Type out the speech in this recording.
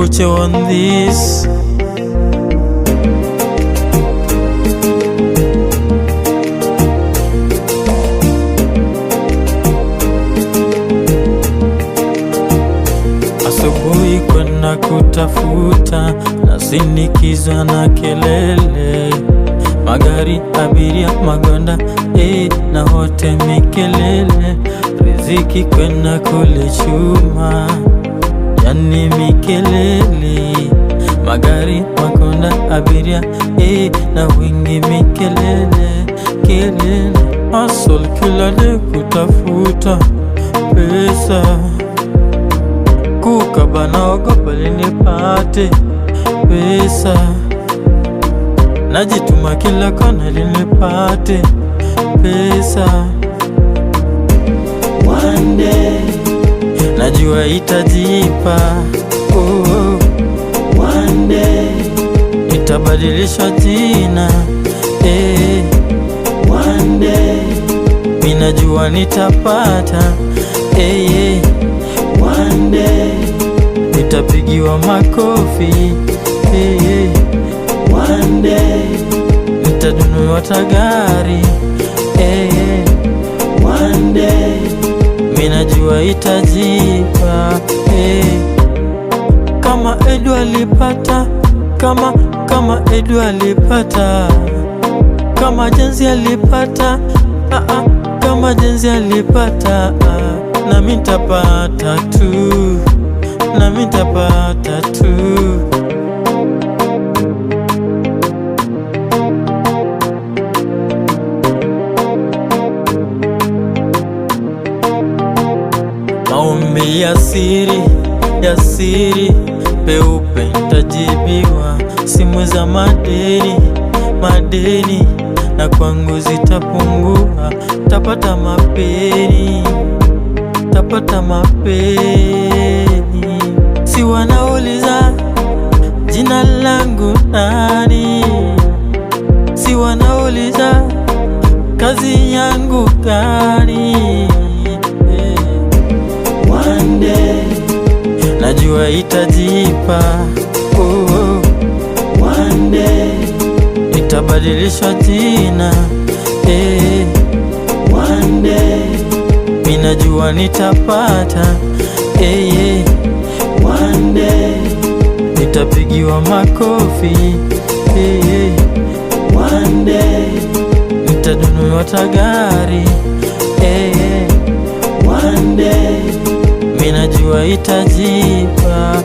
Buche on this. Asubuhi kwenda kutafuta, nasindikizwa na kelele, magari, abiria, magonda, na wote mikelele. Riziki kwenda kule chuma, yani mikelele, magari, magonda, abiria, na wingi mikelele, kelele. Hustle kila day kutafuta pesa, kukaba naogopa nipate pesa, najituma kila kona nipate pesa. One day najua itajipa, one day itabadilisha jina, one day minajua nitapata, one day nitapigiwa makofi, one day nitadunuwa tagari, one day minajua itajipa, kama Edu alipata, kama Edu alipata, kama Jenzi alipata, kama Jenzi alipata, nami nitapata tu, nami nitapata tu. Maombi ya siri peupe nitajibiwa, simu za madeni na kwangu zitapungua, tapata mapeni, si wanauliza jina langu nani, si wanauliza kazi yangu gani. One day najua itajipa, one day itabadilisha jina, one day minajua nitapata, one day nitapigiwa makofi, one day nitadunuwa tagari, one day minajua itajipa,